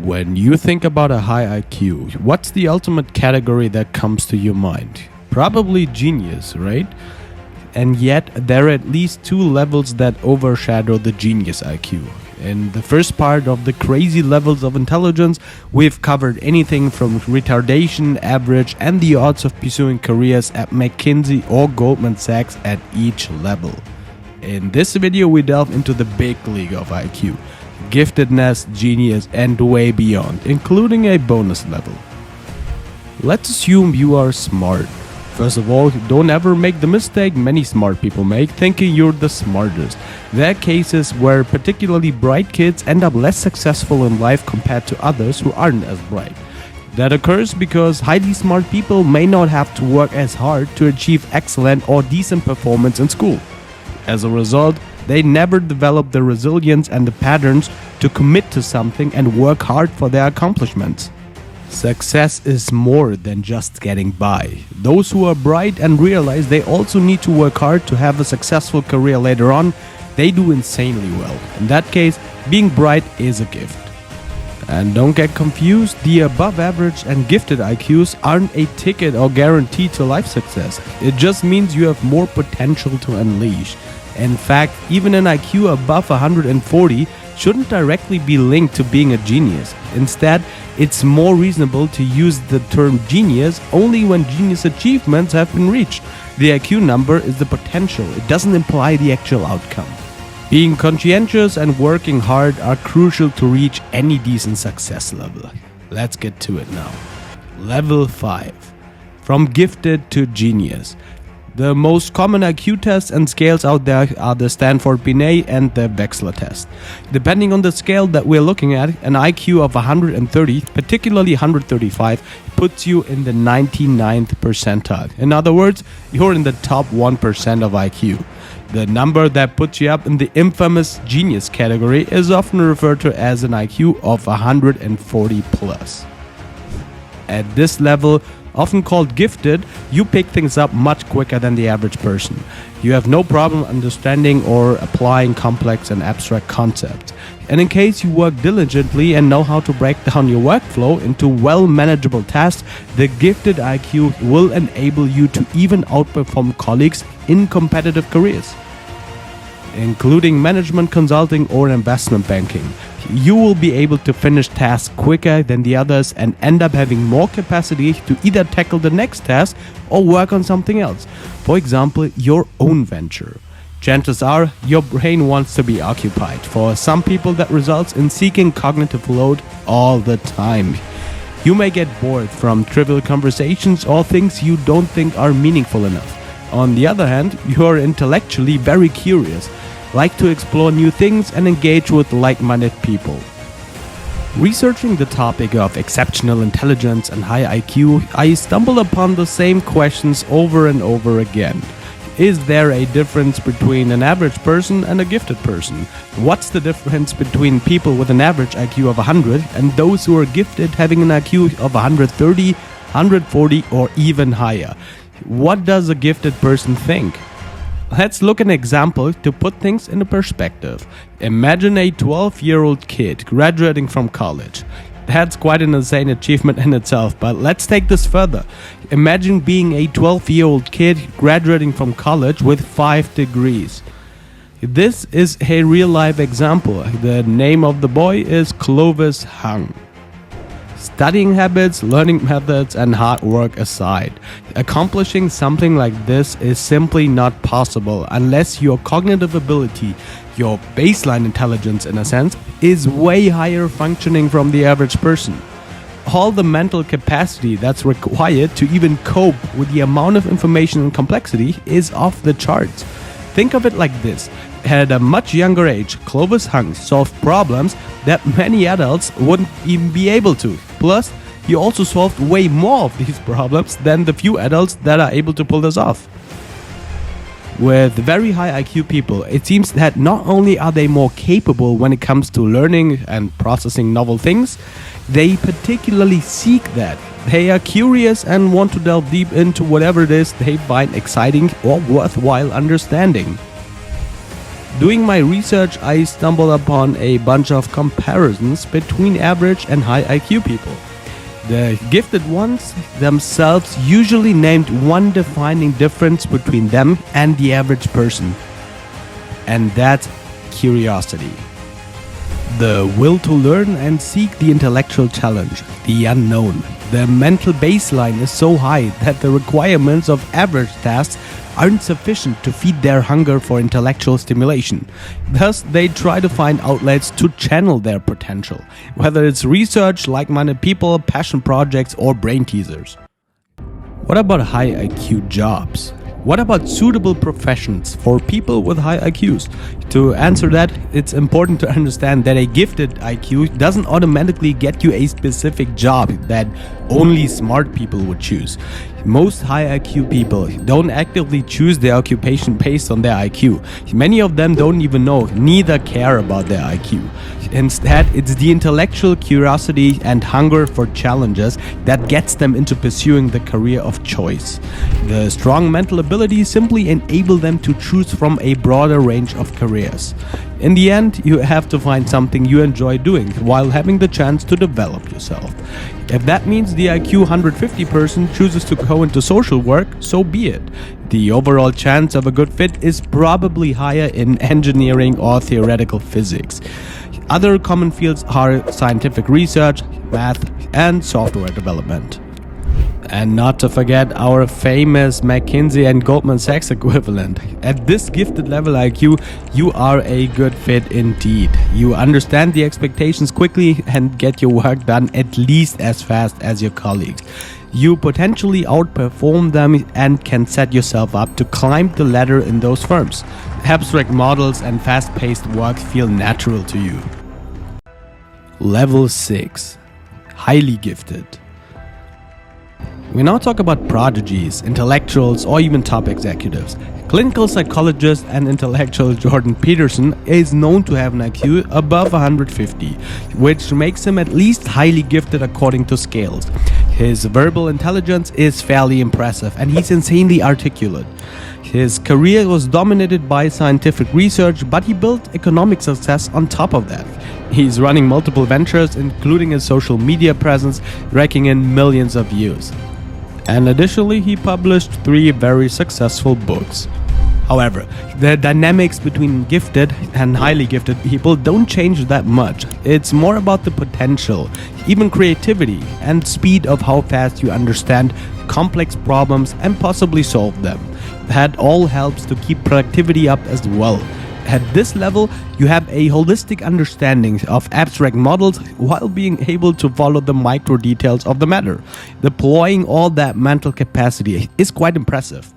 When you think about a high IQ, what's the ultimate category that comes to your mind? Probably genius, right? And yet, there are at least two levels that overshadow the genius IQ. In the first part of the crazy levels of intelligence, we've covered anything from retardation, average, and the odds of pursuing careers at McKinsey or Goldman Sachs at each level. In this video, we delve into the big league of IQ, giftedness, genius, and way beyond, including a bonus level. Let's assume you are smart. First of all, don't ever make the mistake many smart people make, thinking you're the smartest. There are cases where particularly bright kids end up less successful in life compared to others who aren't as bright. That occurs because highly smart people may not have to work as hard to achieve excellent or decent performance in school. As a result, they never develop the resilience and the patterns to commit to something and work hard for their accomplishments. Success is more than just getting by. Those who are bright and realize they also need to work hard to have a successful career later on, they do insanely well. In that case, being bright is a gift. And don't get confused, the above average and gifted IQs aren't a ticket or guarantee to life success. It just means you have more potential to unleash. In fact, even an IQ above 140 shouldn't directly be linked to being a genius. Instead, it's more reasonable to use the term genius only when genius achievements have been reached. The IQ number is the potential, it doesn't imply the actual outcome. Being conscientious and working hard are crucial to reach any decent success level. Let's get to it now. Level 5. From gifted to genius. The most common IQ tests and scales out there are the Stanford Binet and the Wechsler test. Depending on the scale that we're looking at, an IQ of 130, particularly 135, puts you in the 99th percentile. In other words, you're in the top 1% of IQ. The number that puts you up in the infamous genius category is often referred to as an IQ of 140 plus. At this level, often called gifted, you pick things up much quicker than the average person. You have no problem understanding or applying complex and abstract concepts. And in case you work diligently and know how to break down your workflow into well-manageable tasks, the gifted IQ will enable you to even outperform colleagues in competitive careers, including management consulting or investment banking. You will be able to finish tasks quicker than the others and end up having more capacity to either tackle the next task or work on something else. For example, your own venture. Chances are your brain wants to be occupied. For some people, that results in seeking cognitive load all the time. You may get bored from trivial conversations or things you don't think are meaningful enough. On the other hand, you are intellectually very curious, like to explore new things and engage with like-minded people. Researching the topic of exceptional intelligence and high IQ, I stumbled upon the same questions over and over again. Is there a difference between an average person and a gifted person? What's the difference between people with an average IQ of 100 and those who are gifted having an IQ of 130, 140 or even higher? What does a gifted person think? Let's look at an example to put things into perspective. Imagine a 12-year-old kid graduating from college. That's quite an insane achievement in itself, but let's take this further. Imagine being a 12-year-old kid graduating from college with 5 degrees. This is a real-life example. The name of the boy is Clovis Hung. Studying habits, learning methods, and hard work aside, accomplishing something like this is simply not possible unless your cognitive ability, your baseline intelligence in a sense, is way higher functioning from the average person. All the mental capacity that's required to even cope with the amount of information and complexity is off the charts. Think of it like this. At a much younger age, Clovis Hung solved problems that many adults wouldn't even be able to. Plus, he also solved way more of these problems than the few adults that are able to pull this off. With very high IQ people, it seems that not only are they more capable when it comes to learning and processing novel things, they particularly seek that. They are curious and want to delve deep into whatever it is they find exciting or worthwhile understanding. Doing my research, I stumbled upon a bunch of comparisons between average and high IQ people. The gifted ones themselves usually named one defining difference between them and the average person, and that's curiosity. The will to learn and seek the intellectual challenge, the unknown. The mental baseline is so high that the requirements of average tasks aren't sufficient to feed their hunger for intellectual stimulation. Thus, they try to find outlets to channel their potential, whether it's research, like-minded people, passion projects, or brain teasers. What about high IQ jobs? What about suitable professions for people with high IQs? To answer that, it's important to understand that a gifted IQ doesn't automatically get you a specific job that only smart people would choose. Most high IQ people don't actively choose their occupation based on their IQ. Many of them don't even know, neither care about their IQ. Instead, it's the intellectual curiosity and hunger for challenges that gets them into pursuing the career of choice. The strong mental abilities simply enable them to choose from a broader range of careers. In the end, you have to find something you enjoy doing while having the chance to develop yourself. If that means the IQ 150 person chooses to go into social work, so be it. The overall chance of a good fit is probably higher in engineering or theoretical physics. Other common fields are scientific research, math, and software development. And not to forget our famous McKinsey and Goldman Sachs equivalent. At this gifted level IQ, you are a good fit indeed. You understand the expectations quickly and get your work done at least as fast as your colleagues. You potentially outperform them and can set yourself up to climb the ladder in those firms. Abstract models and fast-paced work feel natural to you. Level 6. Highly gifted. We now talk about prodigies, intellectuals, or even top executives. Clinical psychologist and intellectual Jordan Peterson is known to have an IQ above 150, which makes him at least highly gifted according to scales. His verbal intelligence is fairly impressive and he's insanely articulate. His career was dominated by scientific research, but he built economic success on top of that. He's running multiple ventures, including his social media presence, raking in millions of views. And additionally, he published 3 very successful books. However, the dynamics between gifted and highly gifted people don't change that much. It's more about the potential, even creativity, and speed of how fast you understand complex problems and possibly solve them. That all helps to keep productivity up as well. At this level, you have a holistic understanding of abstract models while being able to follow the micro details of the matter. Deploying all that mental capacity is quite impressive.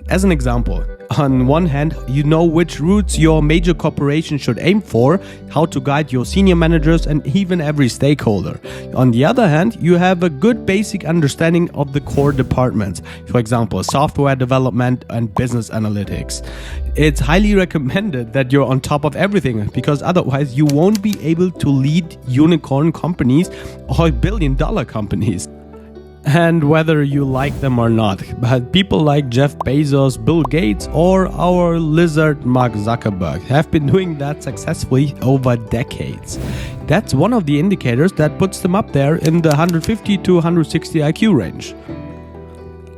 As an example, on one hand, you know which routes your major corporation should aim for, how to guide your senior managers and even every stakeholder. On the other hand, you have a good basic understanding of the core departments, for example, software development and business analytics. It's highly recommended that you're on top of everything because otherwise you won't be able to lead unicorn companies or billion-dollar companies. And whether you like them or not, but people like Jeff Bezos, Bill Gates, or our lizard Mark Zuckerberg have been doing that successfully over decades. That's one of the indicators that puts them up there in the 150 to 160 IQ range.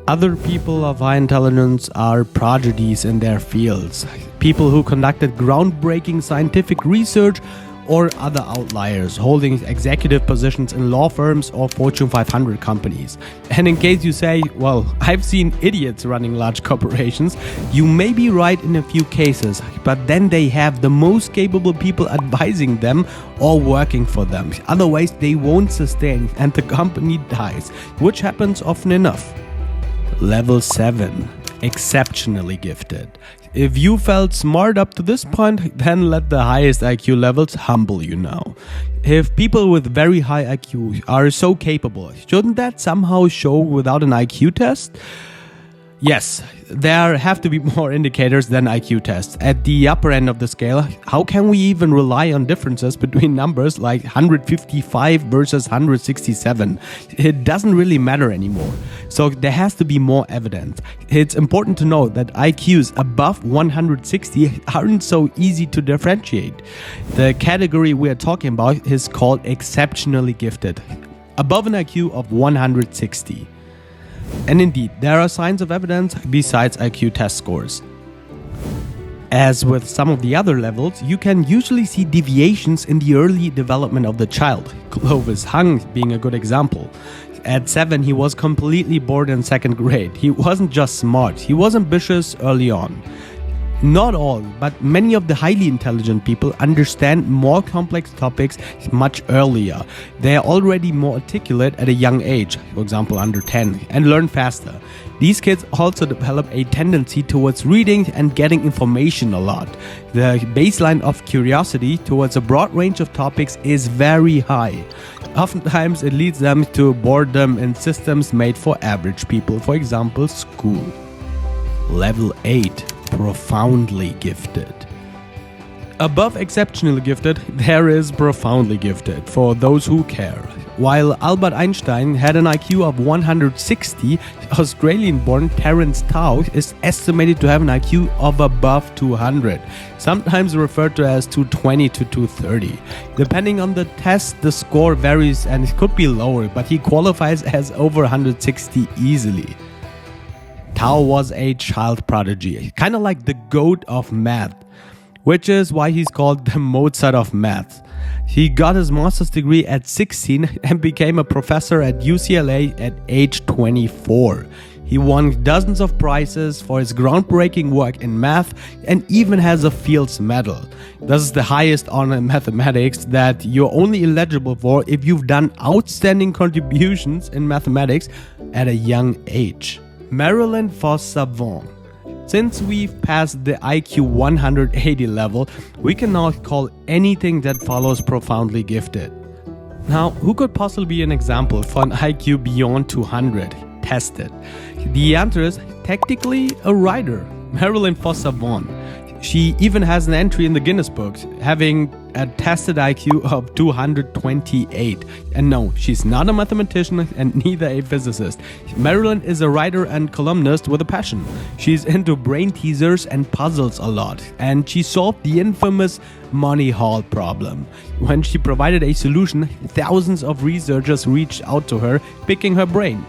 Other people of high intelligence are prodigies in their fields, people who conducted groundbreaking scientific research, or other outliers holding executive positions in law firms or Fortune 500 companies. And in case you say, well, I've seen idiots running large corporations, you may be right in a few cases, but then they have the most capable people advising them or working for them. Otherwise, they won't sustain and the company dies, which happens often enough. Level 7. Exceptionally gifted. If you felt smart up to this point, then let the highest IQ levels humble you now. If people with very high IQ are so capable, shouldn't that somehow show without an IQ test? Yes, there have to be more indicators than IQ tests. At the upper end of the scale, how can we even rely on differences between numbers like 155 versus 167? It doesn't really matter anymore. So there has to be more evidence. It's important to know that IQs above 160 aren't so easy to differentiate. The category we are talking about is called exceptionally gifted, above an IQ of 160. And indeed, there are signs of evidence besides IQ test scores. As with some of the other levels, you can usually see deviations in the early development of the child. Clovis Hung being a good example. At 7, he was completely bored in 2nd grade. He wasn't just smart, he was ambitious early on. Not all, but many of the highly intelligent people understand more complex topics much earlier. They are already more articulate at a young age, for example under 10, and learn faster. These kids also develop a tendency towards reading and getting information a lot. The baseline of curiosity towards a broad range of topics is very high. Oftentimes it leads them to boredom in systems made for average people, for example school. Level 8. Profoundly gifted. Above exceptionally gifted, there is profoundly gifted for those who care. While Albert Einstein had an IQ of 160, Australian-born Terence Tao is estimated to have an IQ of above 200, sometimes referred to as 220 to 230. Depending on the test, the score varies and it could be lower, but he qualifies as over 160 easily. Tao was a child prodigy, kind of like the goat of math, which is why he's called the Mozart of Math. He got his master's degree at 16 and became a professor at UCLA at age 24. He won dozens of prizes for his groundbreaking work in math and even has a Fields Medal. This is the highest honor in mathematics that you're only eligible for if you've done outstanding contributions in mathematics at a young age. Marilyn Foster Vaughn. Since we've passed the IQ 180 level, we can now call anything that follows profoundly gifted. Now, who could possibly be an example for an IQ beyond 200 tested? The answer is technically a writer, Marilyn Foster Vaughn. She even has an entry in the Guinness books, having a tested IQ of 228. And no, she's not a mathematician and neither a physicist. Marilyn is a writer and columnist with a passion. She's into brain teasers and puzzles a lot, and she solved the infamous Money Hall problem. When she provided a solution, thousands of researchers reached out to her, picking her brain.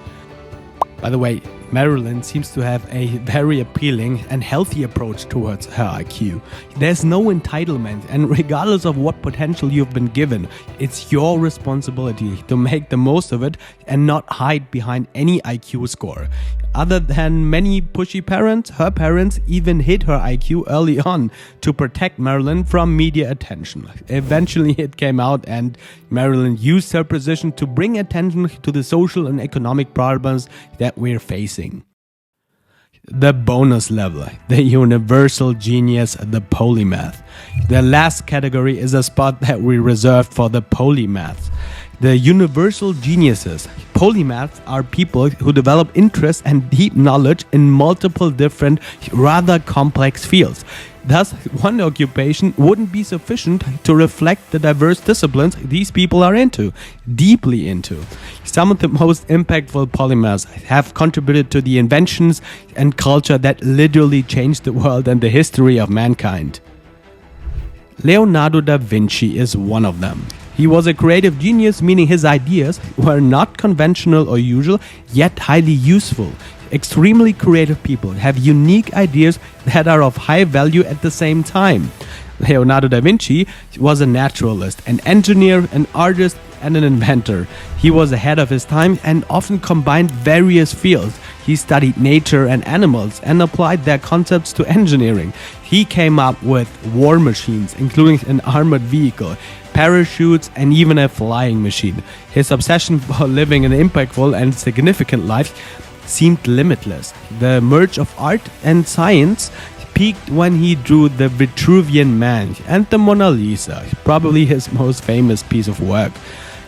By the way, Marilyn seems to have a very appealing and healthy approach towards her IQ. There's no entitlement, and regardless of what potential you've been given, it's your responsibility to make the most of it and not hide behind any IQ score. Other than many pushy parents, her parents even hid her IQ early on to protect Marilyn from media attention. Eventually it came out and Marilyn used her position to bring attention to the social and economic problems that we're facing. The bonus level, the universal genius, the polymath. The last category is a spot that we reserved for the polymaths. The universal geniuses. Polymaths are people who develop interest and deep knowledge in multiple different, rather complex fields. Thus, one occupation wouldn't be sufficient to reflect the diverse disciplines these people are deeply into. Some of the most impactful polymaths have contributed to the inventions and culture that literally changed the world and the history of mankind. Leonardo da Vinci is one of them. He was a creative genius, meaning his ideas were not conventional or usual, yet highly useful. Extremely creative people have unique ideas that are of high value at the same time. Leonardo da Vinci was a naturalist, an engineer, an artist, and an inventor. He was ahead of his time and often combined various fields. He studied nature and animals and applied their concepts to engineering. He came up with war machines, including an armored vehicle, parachutes, and even a flying machine. His obsession for living an impactful and significant life seemed limitless. The merge of art and science peaked when he drew the Vitruvian Man and the Mona Lisa, probably his most famous piece of work.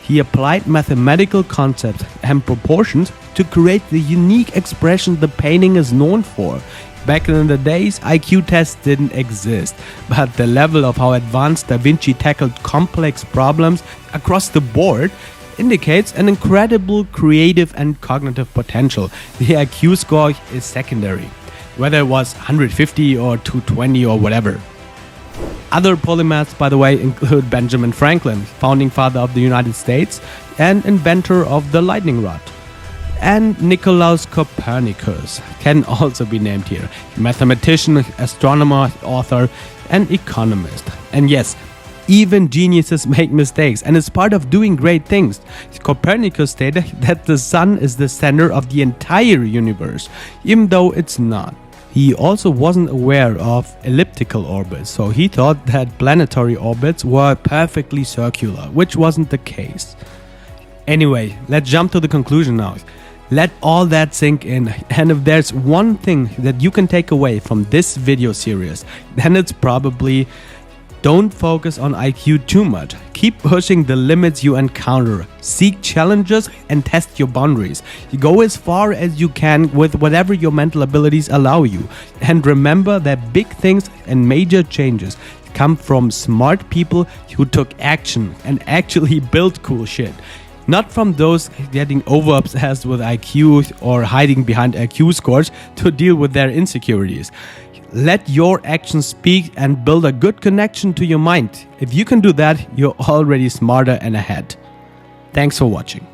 he applied mathematical concepts and proportions to create the unique expression the painting is known for. Back in the days, IQ tests didn't exist, but the level of how advanced Da Vinci tackled complex problems across the board indicates an incredible creative and cognitive potential. The IQ score is secondary, whether it was 150 or 220 or whatever. Other polymaths, by the way, include Benjamin Franklin, founding father of the United States and inventor of the lightning rod. And Nicolaus Copernicus can also be named here. Mathematician, astronomer, author, and economist. And yes, even geniuses make mistakes, and it's part of doing great things. Copernicus stated that the sun is the center of the entire universe, even though it's not. He also wasn't aware of elliptical orbits, so he thought that planetary orbits were perfectly circular, which wasn't the case. Anyway, let's jump to the conclusion now. Let all that sink in, and if there's one thing that you can take away from this video series, then it's probably don't focus on IQ too much. Keep pushing the limits you encounter. Seek challenges and test your boundaries. You go as far as you can with whatever your mental abilities allow you. And remember that big things and major changes come from smart people who took action and actually built cool shit. Not from those getting over-obsessed with IQ or hiding behind IQ scores to deal with their insecurities. Let your actions speak and build a good connection to your mind. If you can do that, you're already smarter and ahead. Thanks for watching.